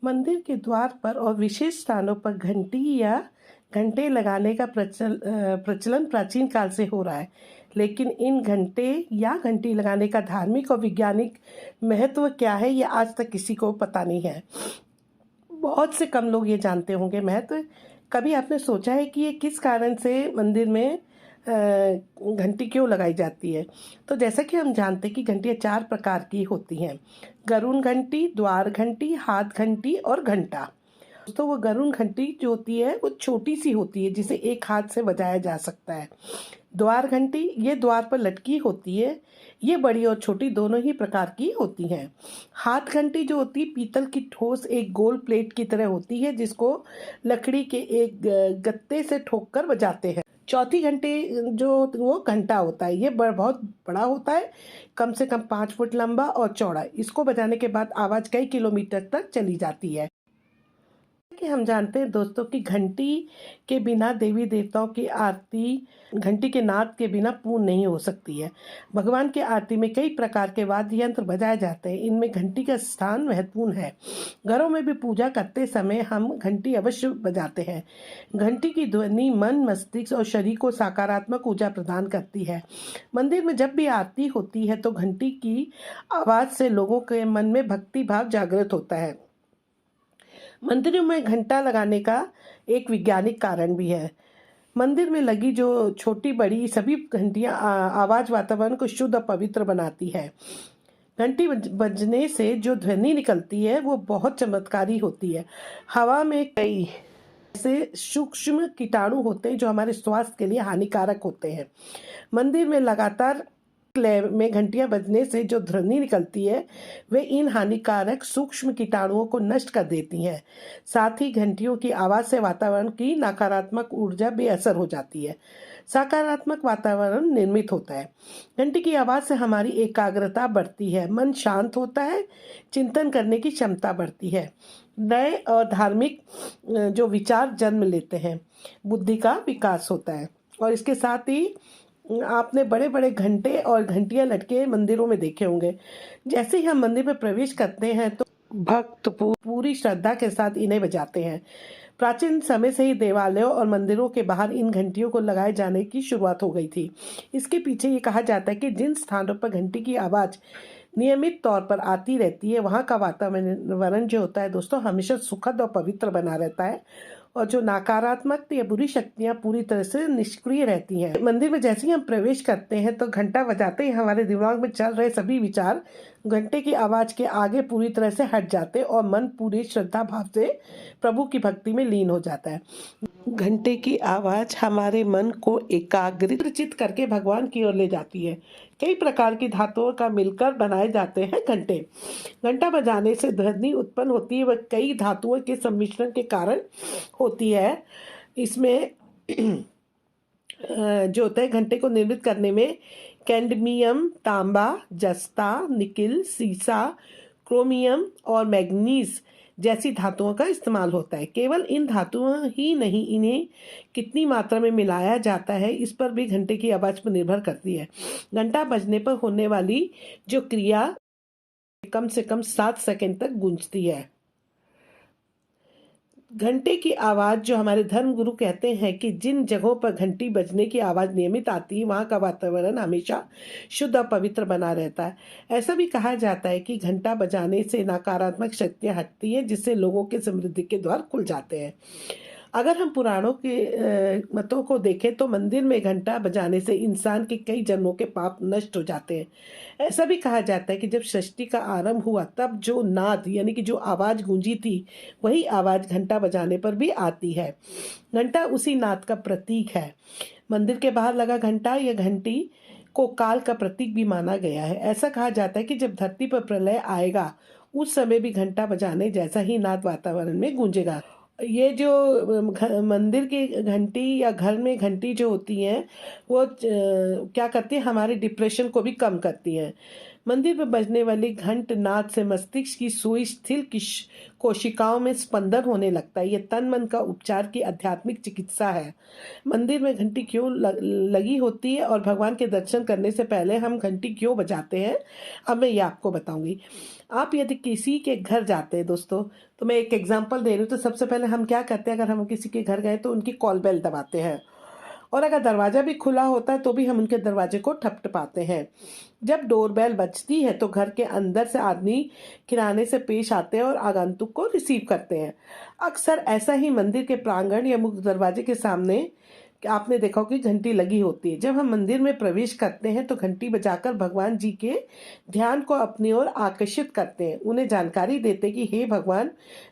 मंदिर के द्वार पर और विशेष स्थानों पर घंटी या घंटे लगाने का प्रचलन प्राचीन काल से हो रहा है, लेकिन इन घंटे या घंटी लगाने का धार्मिक और वैज्ञानिक महत्व क्या है ये आज तक किसी को पता नहीं है। बहुत से कम लोग ये जानते होंगे महत्व। कभी आपने सोचा है कि ये किस कारण से मंदिर में घंटी क्यों लगाई जाती है? तो जैसा कि हम जानते हैं कि घंटियाँ 4 प्रकार की होती हैं: गरुड़ घंटी, द्वार घंटी, हाथ घंटी और घंटा। तो वो गरुड़ घंटी जो होती है वो छोटी सी होती है, जिसे एक हाथ से बजाया जा सकता है। द्वार घंटी ये द्वार पर लटकी होती है, ये बड़ी और छोटी दोनों ही प्रकार की होती हैं। हाथ घंटी जो होती है पीतल की ठोस एक गोल प्लेट की तरह होती है, जिसको लकड़ी के एक गत्ते से ठोक कर बजाते हैं। चौथी घंटी जो वो घंटा होता है, ये बहुत बड़ा होता है, कम से कम 5 फुट लंबा और चौड़ा। इसको बजाने के बाद आवाज़ कई किलोमीटर तक चली जाती है। कि हम जानते हैं दोस्तों कि घंटी के बिना देवी देवताओं की आरती घंटी के नाद के बिना पूर्ण नहीं हो सकती है। भगवान की आरती में कई प्रकार के वाद्य यंत्र बजाए जाते हैं, इनमें घंटी का स्थान महत्वपूर्ण है। घरों में भी पूजा करते समय हम घंटी अवश्य बजाते हैं। घंटी की ध्वनि मन, मस्तिष्क और शरीर को सकारात्मक ऊर्जा प्रदान करती है। मंदिर में जब भी आरती होती है तो घंटी की आवाज़ से लोगों के मन में भक्ति भाव जागृत होता है। मंदिरों में घंटा लगाने का एक वैज्ञानिक कारण भी है। मंदिर में लगी जो छोटी बड़ी सभी घंटियां आवाज़ वातावरण को शुद्ध और पवित्र बनाती है। घंटी बजने से जो ध्वनि निकलती है वो बहुत चमत्कारी होती है। हवा में कई ऐसे सूक्ष्म कीटाणु होते हैं जो हमारे स्वास्थ्य के लिए हानिकारक होते हैं। मंदिर में लगातार में घंटियां बजने से जो ध्वनि निकलती है वे इन हानिकारक सूक्ष्म कीटाणुओं को नष्ट कर देती हैं। साथ ही घंटियों की आवाज़ से वातावरण की नकारात्मक ऊर्जा बेअसर हो जाती है, सकारात्मक वातावरण निर्मित होता है। घंटी की आवाज़ से हमारी एकाग्रता बढ़ती है, मन शांत होता है, चिंतन करने की क्षमता बढ़ती है, नए और धार्मिक जो विचार जन्म लेते हैं, बुद्धि का विकास होता है। और इसके साथ ही आपने बड़े बड़े घंटे और घंटियां लटके मंदिरों में देखे होंगे। जैसे ही हम मंदिर में प्रवेश करते हैं तो भक्त पूरी श्रद्धा के साथ इन्हें बजाते हैं। प्राचीन समय से ही देवालयों और मंदिरों के बाहर इन घंटियों को लगाए जाने की शुरुआत हो गई थी। इसके पीछे ये कहा जाता है कि जिन स्थानों पर घंटी की आवाज़ नियमित तौर पर आती रहती है वहाँ का वातावरण जो होता है दोस्तों हमेशा सुखद और पवित्र बना रहता है, और जो नकारात्मक या बुरी शक्तियाँ पूरी तरह से निष्क्रिय रहती हैं। मंदिर में जैसे ही हम प्रवेश करते हैं तो घंटा बजाते ही हमारे दिमाग में चल रहे सभी विचार घंटे की आवाज़ के आगे पूरी तरह से हट जाते और मन पूरी श्रद्धा भाव से प्रभु की भक्ति में लीन हो जाता है। घंटे की आवाज़ हमारे मन को एकाग्रचित करके भगवान की ओर ले जाती है। कई प्रकार की धातुओं का मिलकर बनाए जाते हैं घंटे। घंटा बजाने से ध्वनि उत्पन्न होती है, वह कई धातुओं के सम्मिश्रण के कारण होती है। इसमें जो होता है घंटे को निर्मित करने में कैडमियम, तांबा, जस्ता, निकिल, सीसा, क्रोमियम और मैग्नीज जैसी धातुओं का इस्तेमाल होता है। केवल इन धातुओं ही नहीं, इन्हें कितनी मात्रा में मिलाया जाता है इस पर भी घंटे की आवाज़ पर निर्भर करती है। घंटा बजने पर होने वाली जो क्रिया कम से कम 7 सेकंड तक गूंजती है। घंटे की आवाज़ जो हमारे धर्म गुरु कहते हैं कि जिन जगहों पर घंटी बजने की आवाज़ नियमित आती है वहाँ का वातावरण हमेशा शुद्ध और पवित्र बना रहता है। ऐसा भी कहा जाता है कि घंटा बजाने से नकारात्मक शक्तियाँ हटती हैं, जिससे लोगों के समृद्धि के द्वार खुल जाते हैं। अगर हम पुराणों के मतों को देखें तो मंदिर में घंटा बजाने से इंसान के कई जन्मों के पाप नष्ट हो जाते हैं। ऐसा भी कहा जाता है कि जब सृष्टि का आरंभ हुआ तब जो नाद यानी कि जो आवाज़ गूंजी थी वही आवाज़ घंटा बजाने पर भी आती है। घंटा उसी नाद का प्रतीक है। मंदिर के बाहर लगा घंटा या घंटी को काल का प्रतीक भी माना गया है। ऐसा कहा जाता है कि जब धरती पर प्रलय आएगा उस समय भी घंटा बजाने जैसा ही नाद वातावरण में गूंजेगा। ये जो मंदिर की घंटी या घर में घंटी जो होती हैं वो क्या करती है, हमारे डिप्रेशन को भी कम करती हैं। मंदिर में बजने वाली घंट नाद से मस्तिष्क की सुई स्थिर कोशिकाओं में स्पंदन होने लगता है। ये तन मन का उपचार की आध्यात्मिक चिकित्सा है। मंदिर में घंटी क्यों लगी होती है और भगवान के दर्शन करने से पहले हम घंटी क्यों बजाते हैं, अब मैं ये आपको बताऊंगी। आप यदि किसी के घर जाते हैं दोस्तों तो मैं एक एग्जांपल दे रही हूँ। तो सबसे पहले हम क्या करते हैं, अगर हम किसी के घर गए तो उनकी कॉल बेल दबाते हैं, और अगर दरवाज़ा भी खुला होता है तो भी हम उनके दरवाजे को ठपठपाते हैं। जब डोरबेल बजती है तो घर के अंदर से आदमी किराने से पेश आते हैं और आगंतुक को रिसीव करते हैं। अक्सर ऐसा ही मंदिर के प्रांगण या मुख्य दरवाजे के सामने कि आपने देखा होगा कि घंटी लगी होती है। जब हम मंदिर में प्रवेश करते हैं तो घंटी बजाकर भगवान जी के ध्यान को अपनी ओर आकर्षित करते हैं, उन्हें जानकारी देते हैं कि हे भगवान,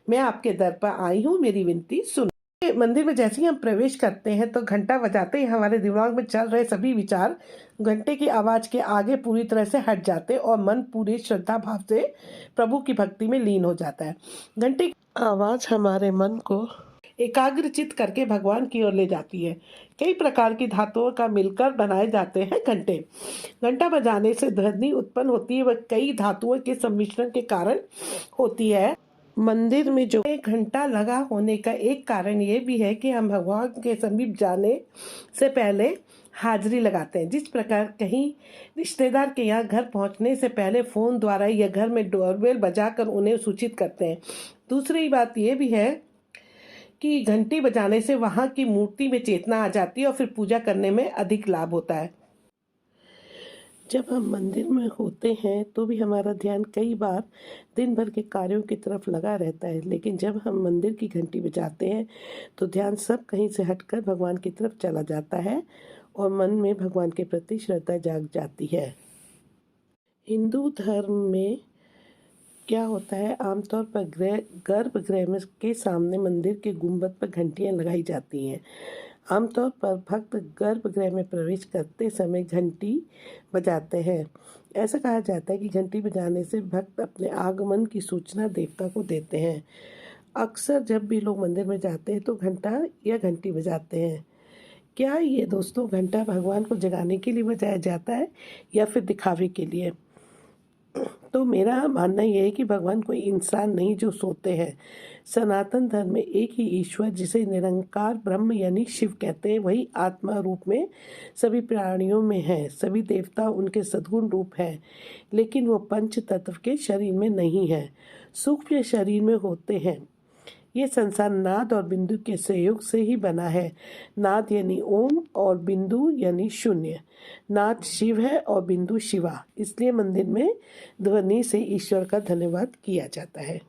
मैं आपके दर पर आई हूँ, मेरी विनती सुनो। मंदिर में जैसे ही हम प्रवेश करते हैं तो घंटा बजाते ही हमारे दिमाग में चल रहे सभी विचार घंटे की आवाज के आगे पूरी तरह से हट जाते हैं और मन पूरी श्रद्धा भाव से प्रभु की भक्ति में लीन हो जाता है। घंटे की आवाज हमारे मन को एकाग्रचित करके भगवान की ओर ले जाती है। कई प्रकार की धातुओं का मिलकर बनाए जाते हैं घंटे। घंटा बजाने से ध्वनि उत्पन्न होती है, वह कई धातुओं के सम्मिश्रण के कारण होती है। मंदिर में जो एक घंटा लगा होने का एक कारण ये भी है कि हम भगवान के समीप जाने से पहले हाजिरी लगाते हैं। जिस प्रकार कहीं रिश्तेदार के यहाँ घर पहुँचने से पहले फ़ोन द्वारा या घर में डोरबेल बजाकर उन्हें सूचित करते हैं। दूसरी बात ये भी है कि घंटी बजाने से वहाँ की मूर्ति में चेतना आ जाती है और फिर पूजा करने में अधिक लाभ होता है। जब हम मंदिर में होते हैं तो भी हमारा ध्यान कई बार दिन भर के कार्यों की तरफ लगा रहता है, लेकिन जब हम मंदिर की घंटी बजाते हैं तो ध्यान सब कहीं से हटकर भगवान की तरफ चला जाता है और मन में भगवान के प्रति श्रद्धा जाग जाती है। हिंदू धर्म में क्या होता है, आमतौर पर गर्भगृह के सामने मंदिर के गुंबद पर घंटियां लगाई जाती हैं। आमतौर पर भक्त गर्भगृह में प्रवेश करते समय घंटी बजाते हैं। ऐसा कहा जाता है कि घंटी बजाने से भक्त अपने आगमन की सूचना देवता को देते हैं। अक्सर जब भी लोग मंदिर में जाते हैं तो घंटा या घंटी बजाते हैं। क्या ये दोस्तों घंटा भगवान को जगाने के लिए बजाया जाता है या फिर दिखावे के लिए? तो मेरा मानना यह है कि भगवान कोई इंसान नहीं जो सोते हैं। सनातन धर्म में एक ही ईश्वर, जिसे निरंकार ब्रह्म यानी शिव कहते हैं, वही आत्मा रूप में सभी प्राणियों में है। सभी देवता उनके सद्गुण रूप हैं, लेकिन वो पंच तत्व के शरीर में नहीं है, सूक्ष्म शरीर में होते हैं। ये संसार नाद और बिंदु के सहयोग से ही बना है। नाद यानी ओम और बिंदु यानी शून्य। नाद शिव है और बिंदु शिवा, इसलिए मंदिर में ध्वनि से ईश्वर का धन्यवाद किया जाता है।